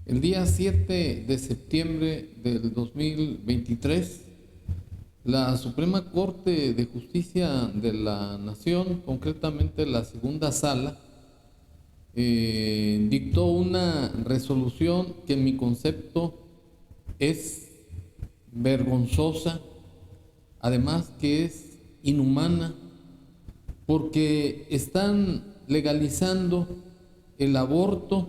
El día 7 de septiembre del 2023, la Suprema Corte de Justicia de la Nación, concretamente la segunda sala, dictó una resolución que en mi concepto es vergonzosa, además que es inhumana, porque están legalizando el aborto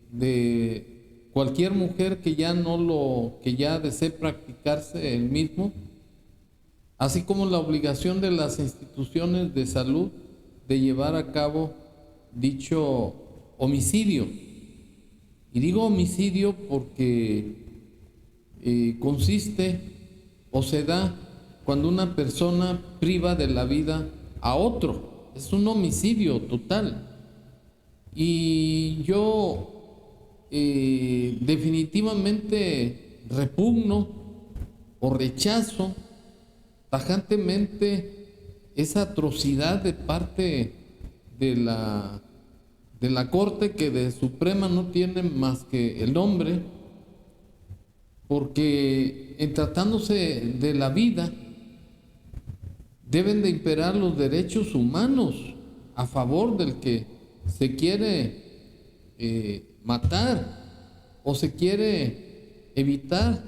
de cualquier mujer que ya desee practicarse el mismo, así como la obligación de las instituciones de salud de llevar a cabo dicho homicidio. Y digo homicidio porque consiste o se da cuando una persona priva de la vida a otro. Es un homicidio total. Y yo definitivamente repugno o rechazo tajantemente esa atrocidad de parte de la Corte, que de Suprema no tiene más que el nombre, porque en tratándose de la vida deben de imperar los derechos humanos a favor del que se quiere matar o se quiere evitar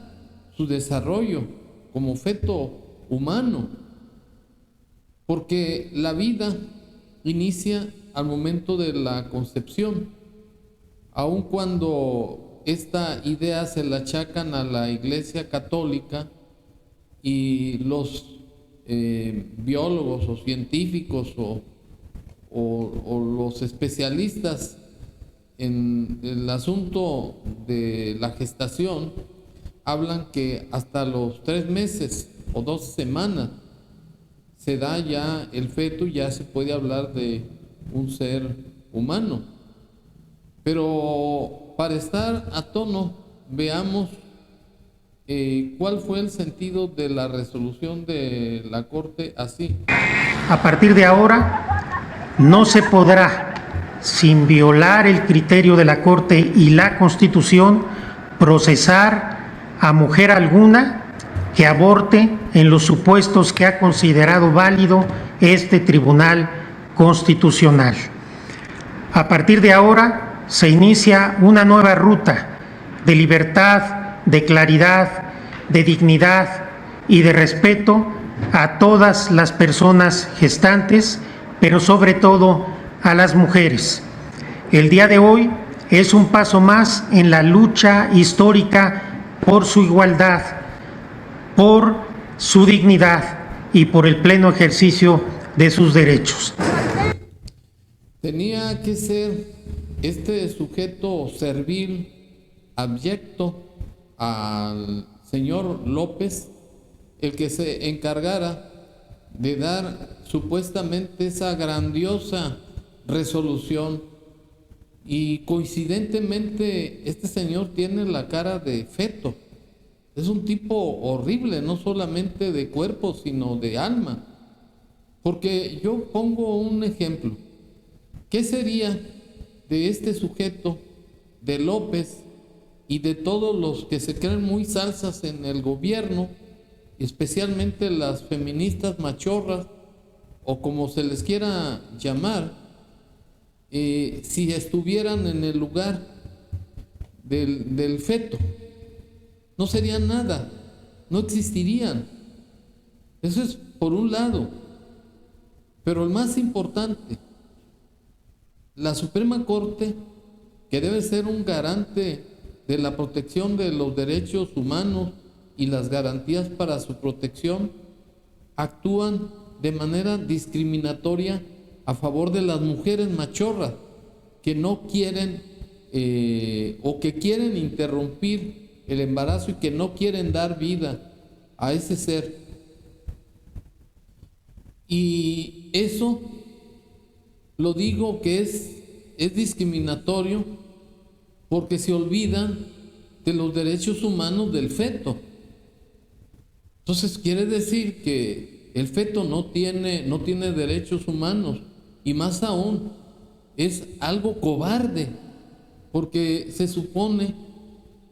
su desarrollo como feto humano, porque la vida inicia al momento de la concepción, aun cuando esta idea se la achacan a la Iglesia Católica y los biólogos o científicos o los especialistas en el asunto de la gestación hablan que hasta los 3 meses o 2 semanas se da ya el feto y ya se puede hablar de un ser humano. Pero para estar a tono, veamos cuál fue el sentido de la resolución de la Corte así. A partir de ahora, no se podrá, sin violar el criterio de la Corte y la Constitución, procesar a mujer alguna que aborte en los supuestos que ha considerado válido este Tribunal Constitucional. A partir de ahora, se inicia una nueva ruta de libertad, de claridad, de dignidad y de respeto a todas las personas gestantes, pero sobre todo a las mujeres. El día de hoy es un paso más en la lucha histórica por su igualdad, por su dignidad y por el pleno ejercicio de sus derechos. Tenía que ser este sujeto servil, abyecto al señor López, el que se encargara de dar supuestamente esa grandiosa resolución, y coincidentemente este señor tiene la cara de feto. Es un tipo horrible, no solamente de cuerpo sino de alma, porque yo pongo un ejemplo. ¿Qué sería de este sujeto, de López y de todos los que se creen muy salsas en el gobierno, especialmente las feministas machorras o como se les quiera llamar, si estuvieran en el lugar del feto? No serían nada, no existirían. Eso es por un lado. Pero el más importante, la Suprema Corte, que debe ser un garante de la protección de los derechos humanos y las garantías para su protección, actúan de manera discriminatoria a favor de las mujeres machorras que no quieren o que quieren interrumpir el embarazo y que no quieren dar vida a ese ser. Y eso lo digo que es discriminatorio porque se olvidan de los derechos humanos del feto. Entonces quiere decir que el feto no tiene derechos humanos, y más aún es algo cobarde porque se supone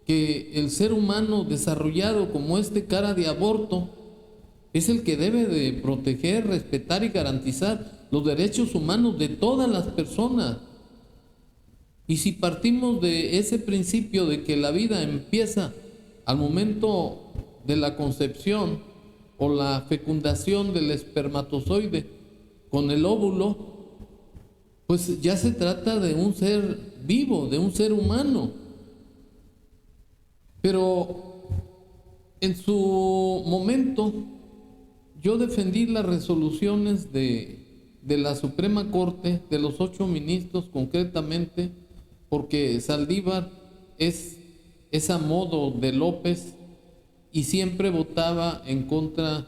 que el ser humano desarrollado como cara de aborto es el que debe de proteger, respetar y garantizar los derechos humanos de todas las personas. Y si partimos de ese principio de que la vida empieza al momento de la concepción o la fecundación del espermatozoide con el óvulo, pues ya se trata de un ser vivo, de un ser humano. Pero en su momento yo defendí las resoluciones de la Suprema Corte, de los 8 ministros concretamente, porque Saldívar es a modo de López y siempre votaba en contra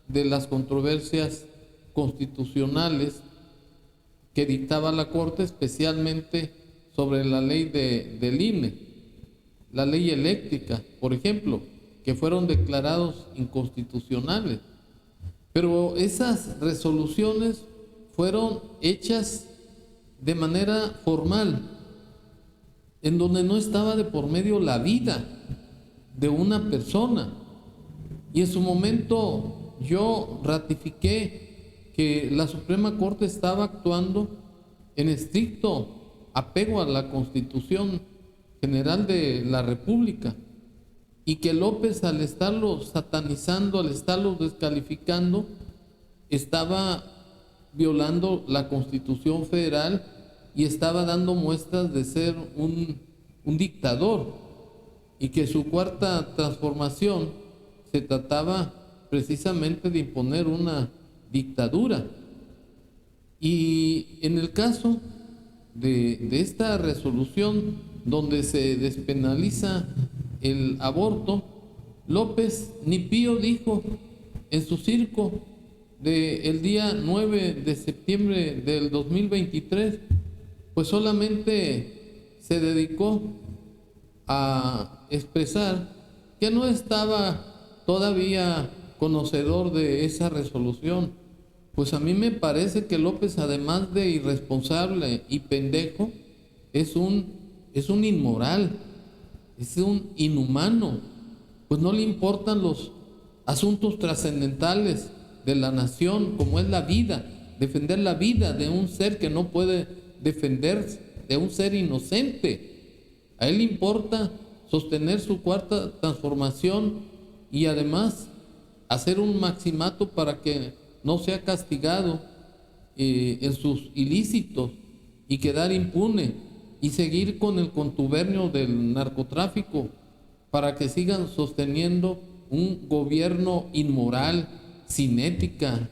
de las controversias constitucionales que dictaba la Corte, especialmente sobre la ley del INE, la ley eléctrica, por ejemplo, que fueron declarados inconstitucionales. Pero esas resoluciones fueron hechas de manera formal, en donde no estaba de por medio la vida de una persona. Y en su momento yo ratifiqué que la Suprema Corte estaba actuando en estricto apego a la Constitución General de la República, y que López, al estarlo satanizando, al estarlo descalificando, estaba violando la Constitución Federal y estaba dando muestras de ser un dictador, y que su cuarta transformación se trataba precisamente de imponer una dictadura. Y en el caso de esta resolución donde se despenaliza el aborto, López ni pío dijo en su circo del día 9 de septiembre del 2023, pues solamente se dedicó a expresar que no estaba todavía conocedor de esa resolución. Pues a mí me parece que López, además de irresponsable y pendejo, es un inmoral, es un inhumano, pues no le importan los asuntos trascendentales de la nación, como es la vida, defender la vida de un ser que no puede defenderse, de un ser inocente. A él le importa sostener su cuarta transformación y además hacer un maximato para que no sea castigado en sus ilícitos y quedar impune, y seguir con el contubernio del narcotráfico para que sigan sosteniendo un gobierno inmoral, sin ética,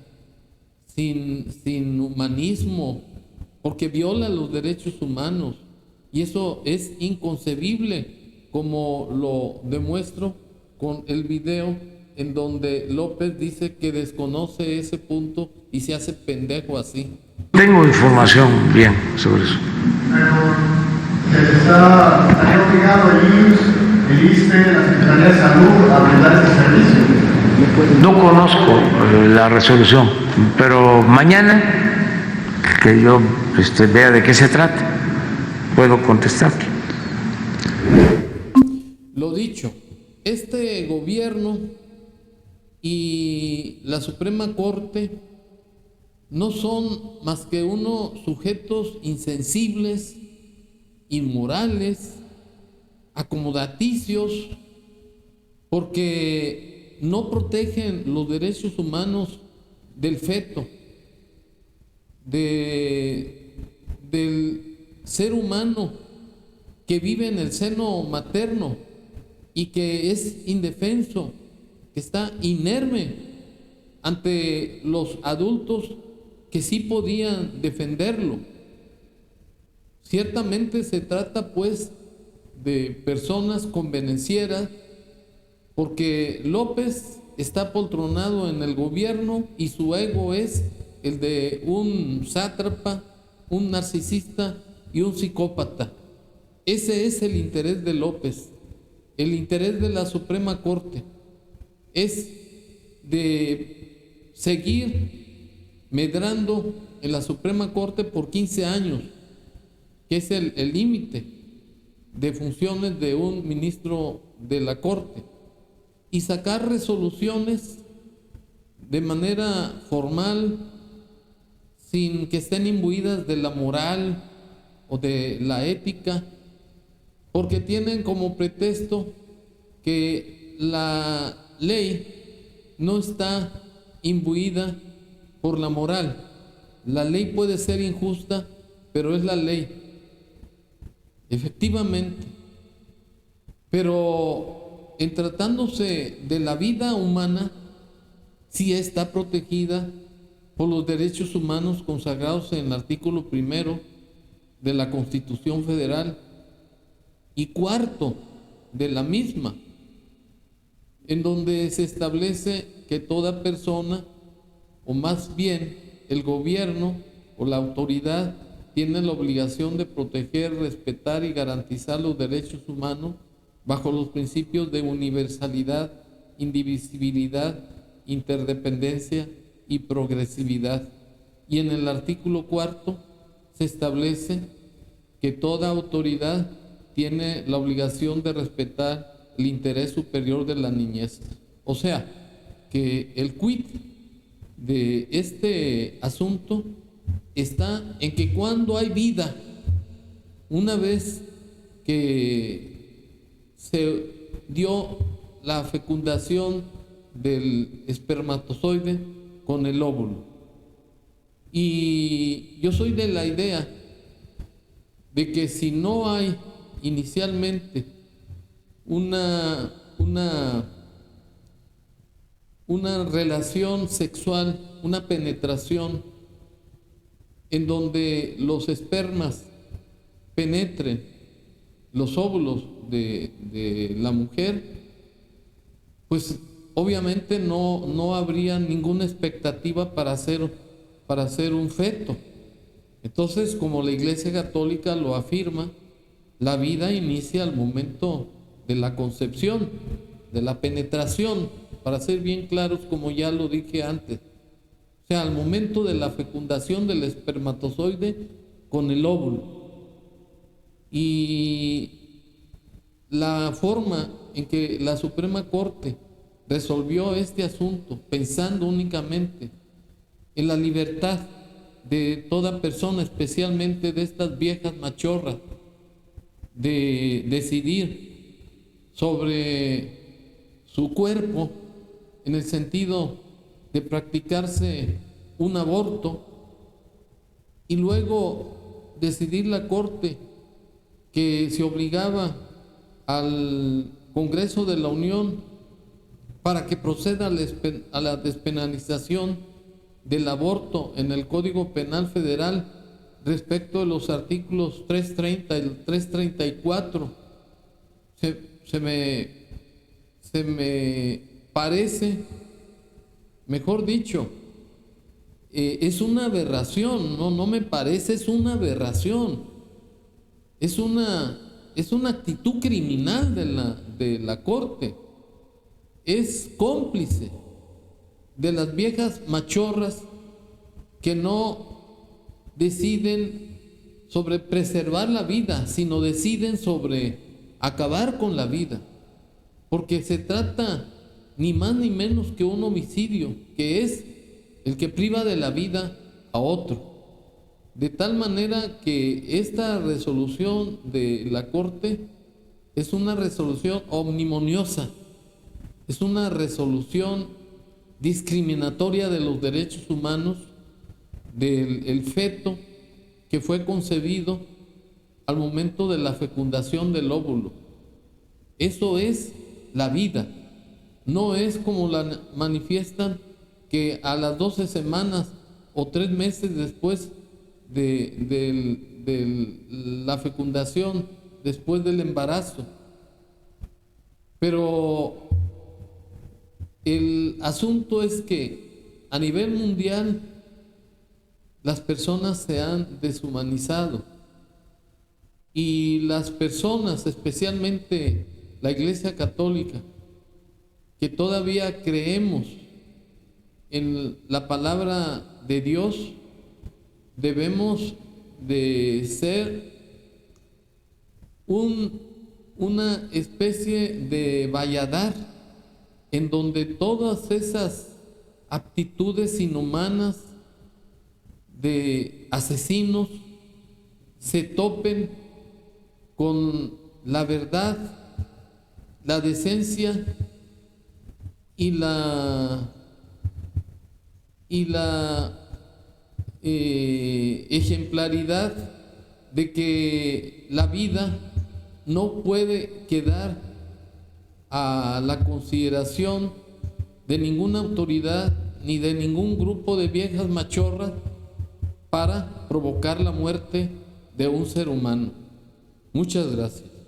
sin humanismo, porque viola los derechos humanos. Y eso es inconcebible, como lo demuestro con el video en donde López dice que desconoce ese punto y se hace pendejo así. Tengo información bien sobre eso. Pero estaría obligado el ISSSTE, la Secretaría de Salud, a brindar este servicio. No conozco la resolución, pero mañana que yo vea de qué se trata, puedo contestar. Lo dicho, este gobierno y la Suprema Corte no son más que unos sujetos insensibles, inmorales, acomodaticios, porque no protegen los derechos humanos del feto, del ser humano que vive en el seno materno y que es indefenso, que está inerme ante los adultos que sí podían defenderlo. Ciertamente se trata pues de personas convenencieras, porque López está poltronado en el gobierno y su ego es el de un sátrapa, un narcisista y un psicópata. Ese es el interés de López. El interés de la Suprema Corte es de seguir medrando en la Suprema Corte por 15 años, que es el límite. de funciones de un ministro de la Corte y sacar resoluciones de manera formal, sin que estén imbuidas de la moral o de la ética, porque tienen como pretexto que la ley no está imbuida por la moral. La ley puede ser injusta, pero es la ley, efectivamente. Pero en tratándose de la vida humana, sí está protegida por los derechos humanos consagrados en el artículo 1 de la Constitución Federal y 4 de la misma, en donde se establece que toda persona, o más bien el gobierno o la autoridad, tiene la obligación de proteger, respetar y garantizar los derechos humanos bajo los principios de universalidad, indivisibilidad, interdependencia y progresividad. Y en el artículo 4 se establece que toda autoridad tiene la obligación de respetar el interés superior de la niñez. O sea, que el quid de este asunto está en que cuando hay vida, una vez que se dio la fecundación del espermatozoide con el óvulo, y yo soy de la idea de que si no hay inicialmente una relación sexual, una penetración en donde los espermas penetren los óvulos de la mujer, pues obviamente no habría ninguna expectativa para hacer un feto. Entonces, como la Iglesia Católica lo afirma, la vida inicia al momento de la concepción, de la penetración, para ser bien claros, como ya lo dije antes. O sea, al momento de la fecundación del espermatozoide con el óvulo. Y la forma en que la Suprema Corte resolvió este asunto, pensando únicamente en la libertad de toda persona, especialmente de estas viejas machorras, de decidir sobre su cuerpo en el sentido de practicarse un aborto, y luego decidir la Corte que se obligaba al Congreso de la Unión para que proceda a la despenalización del aborto en el Código Penal Federal respecto de los artículos 330 y 334. Se me parece, mejor dicho, es una aberración, no me parece, es una aberración, es una actitud criminal de la Corte, es cómplice de las viejas machorras que no deciden sobre preservar la vida, sino deciden sobre acabar con la vida, porque se trata ni más ni menos que un homicidio, que es el que priva de la vida a otro. De tal manera que esta resolución de la Corte es una resolución omnimoniosa, es una resolución discriminatoria de los derechos humanos del feto que fue concebido al momento de la fecundación del óvulo. Eso es la vida, no es como la manifiestan, que a las 12 semanas o 3 meses después de la fecundación, después del embarazo. Pero el asunto es que a nivel mundial las personas se han deshumanizado, y las personas, especialmente la Iglesia Católica, que todavía creemos en la palabra de Dios, debemos de ser una especie de valladar en donde todas esas aptitudes inhumanas de asesinos se topen con la verdad, la decencia y la ejemplaridad de que la vida no puede quedar a la consideración de ninguna autoridad ni de ningún grupo de viejas machorras para provocar la muerte de un ser humano. Muchas gracias.